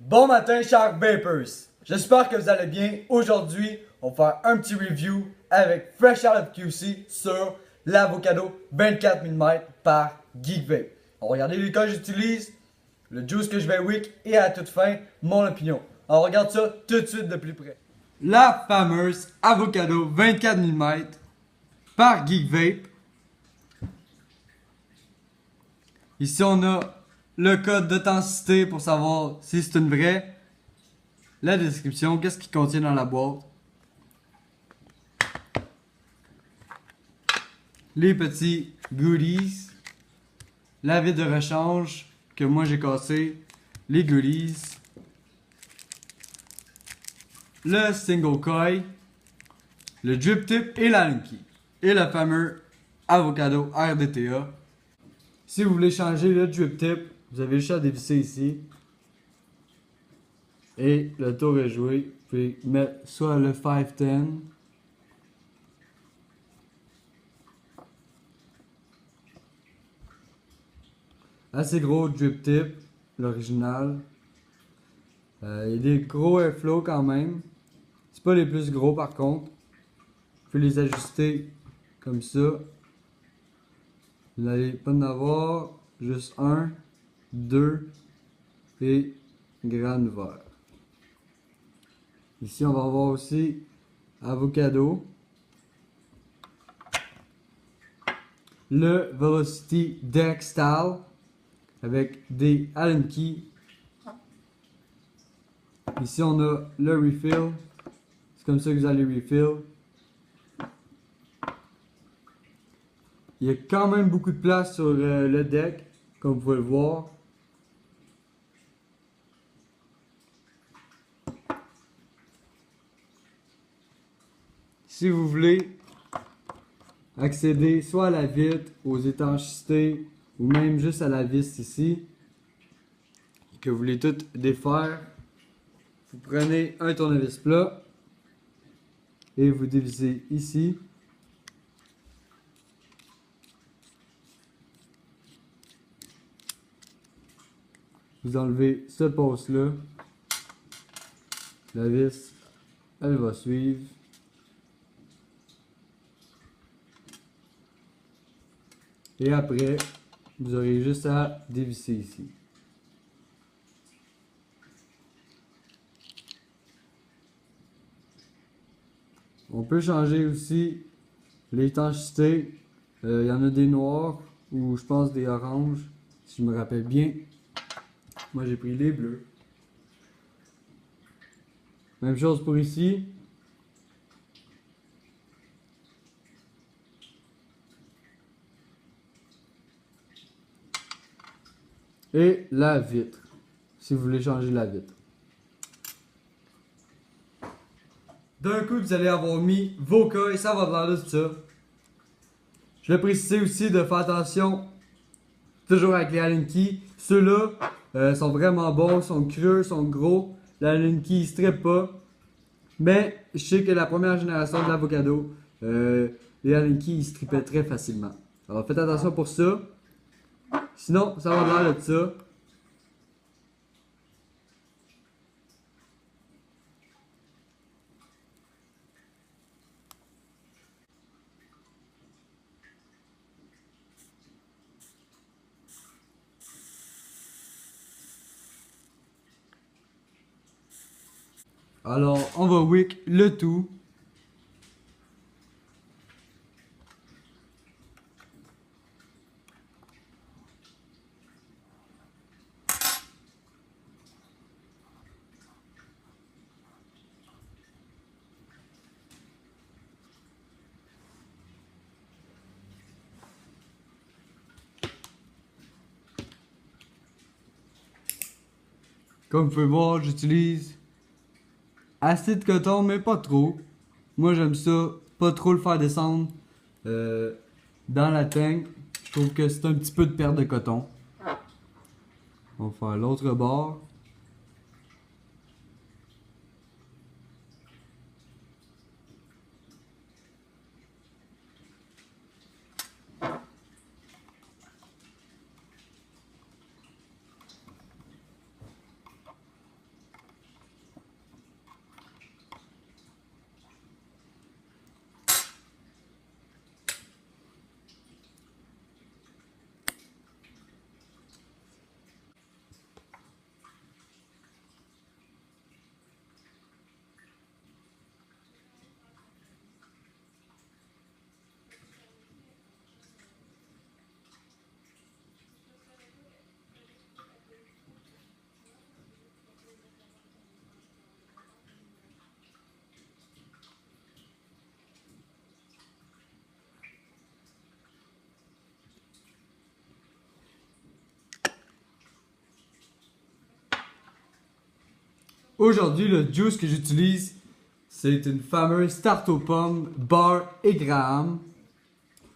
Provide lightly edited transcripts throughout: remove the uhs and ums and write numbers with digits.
Bon matin, chers Vapers! J'espère que vous allez bien. Aujourd'hui, on va faire un petit review avec Fresh Out of QC sur l'Avocado 24 mm par Geek Vape. On va regarder les cas que j'utilise, le juice que je vais wick et à la toute fin, mon opinion. On regarde ça tout de suite de plus près. La fameuse Avocado 24 mm par Geek Vape. Ici, on a le code d'authenticité pour savoir si c'est une vraie. La description, qu'est-ce qu'il contient dans la boîte. Les petits goodies. La vis de rechange que moi j'ai cassé. Les goodies. Le single coil. Le drip tip et la linky. Et le fameux Avocado RDTA. Si vous voulez changer le drip tip, vous avez juste à dévisser ici. Et le tour est joué. Vous pouvez mettre soit le 510. Assez gros drip tip, l'original. Il y a des gros airflow quand même. C'est pas les plus gros par contre. Vous pouvez les ajuster comme ça. Vous n'allez pas en avoir juste un, deux et grand ouvert. Ici, on va avoir aussi Avocado. Le Velocity Deck Style avec des Allen Key. Ici, on a le refill. C'est comme ça que vous allez refill. Il y a quand même beaucoup de place sur le deck, comme vous pouvez le voir. Si vous voulez accéder soit à la vitre, aux étanchéités, ou même juste à la vis ici, que vous voulez tout défaire, vous prenez un tournevis plat et vous dévissez ici. Vous enlevez ce poste-là. La vis, elle va suivre. Et après, vous aurez juste à dévisser ici. On peut changer aussi l'étanchéité. Il y en a des noirs ou je pense des oranges, si je me rappelle bien. Moi j'ai pris les bleus. Même chose pour ici. Et la vitre, si vous voulez changer la vitre. D'un coup, vous allez avoir mis vos cas et ça va parler de ça. Je vais préciser aussi de faire attention, toujours avec les Allen Key. Ceux-là sont vraiment bons, sont creux, sont gros. L'Allen Key ne strip pas. Mais je sais que la première génération de l'Avocado, les Allen Key ils strippaient très facilement. Alors faites attention pour ça. Sinon, ça va l'air de ça. Alors, on va wick le tout. Comme vous pouvez voir, j'utilise assez de coton, mais pas trop. Moi, j'aime ça, pas trop le faire descendre dans la tank. Je trouve que c'est un petit peu de perte de coton. On va faire l'autre bord. aujourd'hui, le juice que j'utilise, c'est une fameuse tarte aux pommes, beurre et Graham.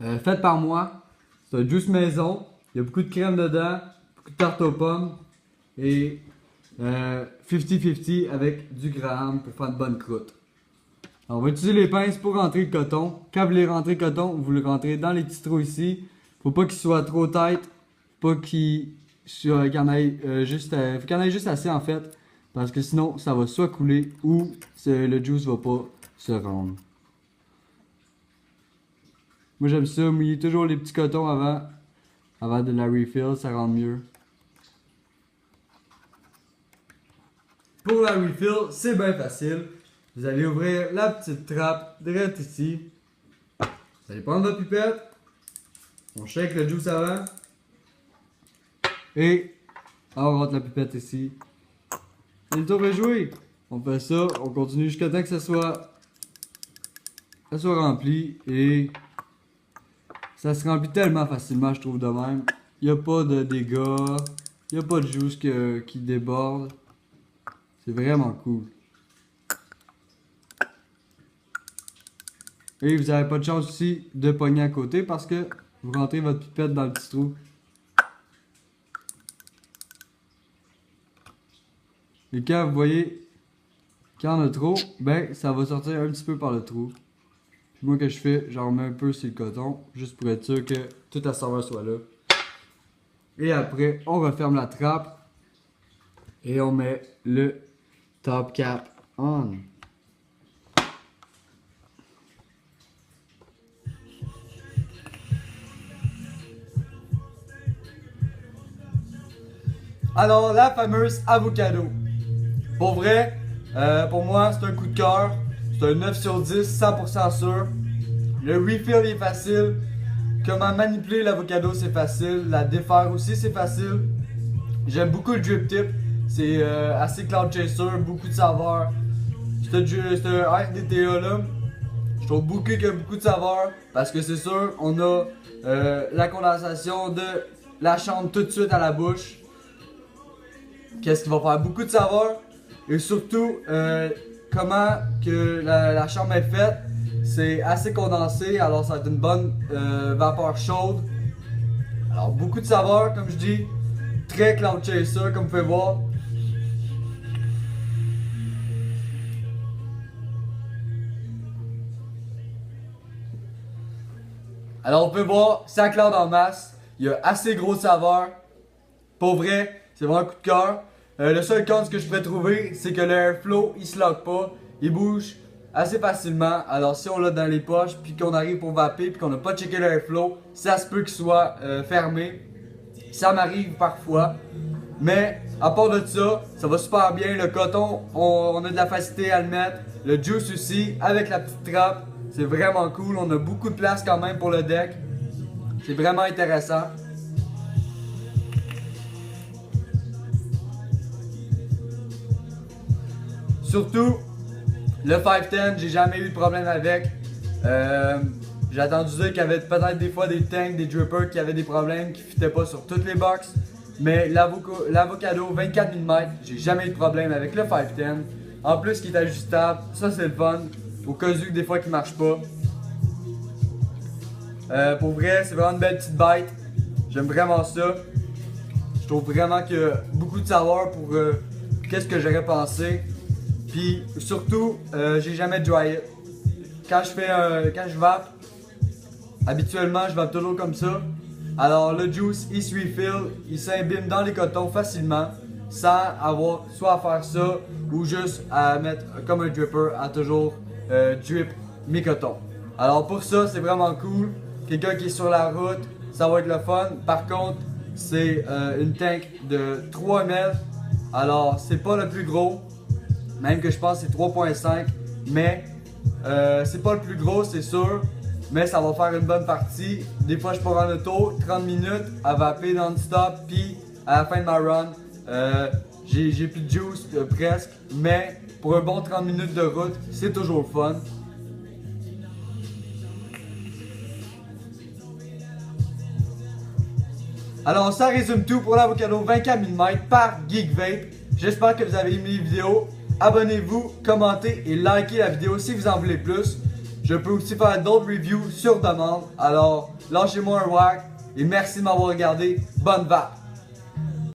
Faite par moi. C'est un juice maison. Il y a beaucoup de crème dedans, beaucoup de tarte aux pommes et 50-50 avec du Graham pour faire de bonnes croûtes. Alors, on va utiliser les pinces pour rentrer le coton. Quand vous voulez rentrer le coton, vous le rentrez dans les petits trous ici. Faut pas qu'il soit trop tight, pas qu'il y en ait juste assez en fait, parce que sinon ça va soit couler ou le juice va pas se rendre. Moi j'aime ça, mouiller toujours les petits cotons avant de la refill, ça rend mieux. Pour la refill, c'est bien facile. Vous allez ouvrir la petite trappe direct ici. Vous allez prendre votre pipette. On shake le juice avant. Et on rentre la pipette ici. Et le tour est joué. On fait ça, on continue jusqu'à temps que ça soit rempli. Et ça se remplit tellement facilement, je trouve de même. Il n'y a pas de dégâts. Il n'y a pas de juice qui déborde. C'est vraiment cool. Et vous n'avez pas de chance aussi de pogner à côté parce que vous rentrez votre pipette dans le petit trou. Et quand vous voyez qu'il y en a trop, ben ça va sortir un petit peu par le trou. Puis moi, que je fais, j'en remets un peu sur le coton, juste pour être sûr que toute la saveur soit là. Et après, on referme la trappe et on met le top cap on. Alors, la fameuse avocado. Pour vrai, pour moi, c'est un coup de cœur. C'est un 9 sur 10, 100% sûr. Le refill est facile. Comment manipuler l'avocado, c'est facile. La défaire aussi, c'est facile. J'aime beaucoup le drip tip. C'est assez cloud chaser, beaucoup de saveur. C'est un RDTA là. Je trouve qu'il y a beaucoup de saveur. Parce que c'est sûr, on a la condensation de la chambre tout de suite à la bouche. Qu'est-ce qui va faire beaucoup de saveur. Et surtout, comment que la chambre est faite. C'est assez condensé, alors ça va être une bonne vapeur chaude. Alors beaucoup de saveur, comme je dis. Très cloud chaser, comme vous pouvez voir. Alors on peut voir, ça cloud en masse. Il y a assez gros saveur. Pour vrai, c'est vraiment un coup de cœur. Le seul con que je pourrais trouver, c'est que le airflow, il se lock pas. Il bouge assez facilement. Alors si on l'a dans les poches, puis qu'on arrive pour vaper, puis qu'on n'a pas checké le airflow, ça se peut qu'il soit fermé. Ça m'arrive parfois. Mais à part de ça, ça va super bien. Le coton, on a de la facilité à le mettre. Le juice aussi, avec la petite trappe. C'est vraiment cool. On a beaucoup de place quand même pour le deck. C'est vraiment intéressant. Surtout, le 510, j'ai jamais eu de problème avec. J'ai entendu dire qu'il y avait peut-être des fois des tanks, des drippers qui avaient des problèmes, qui ne fitaient pas sur toutes les box. Mais l'avocado 24 mm, j'ai jamais eu de problème avec le 510. En plus, qui est ajustable, ça c'est le fun. Au cas où des fois qui marche pas. Pour vrai, c'est vraiment une belle petite bite. J'aime vraiment ça. Je trouve vraiment qu'il y a beaucoup de saveur pour qu'est-ce que j'aurais pensé. Puis surtout, j'ai jamais dry it. Quand je vape, habituellement je vape toujours comme ça. Alors le juice, il se refill, il s'imbibe dans les cotons facilement, sans avoir soit à faire ça ou juste à mettre comme un dripper à toujours drip mes cotons. Alors pour ça, c'est vraiment cool. Quelqu'un qui est sur la route, ça va être le fun. Par contre, c'est une tank de 3 ml. Alors c'est pas le plus gros. Même que je pense que c'est 3.5, mais c'est pas le plus gros, c'est sûr, mais ça va faire une bonne partie. Des fois, je pars en auto, 30 minutes à vaper non-stop, puis à la fin de ma run, j'ai plus de juice presque, mais pour un bon 30 minutes de route, c'est toujours fun. Alors, ça résume tout pour l'avocado 24 mm par Geek Vape. J'espère que vous avez aimé les vidéos. abonnez-vous, commentez et likez la vidéo si vous en voulez plus. Je peux aussi faire d'autres reviews sur demande. Alors, lâchez-moi un like et merci de m'avoir regardé. Bonne vague!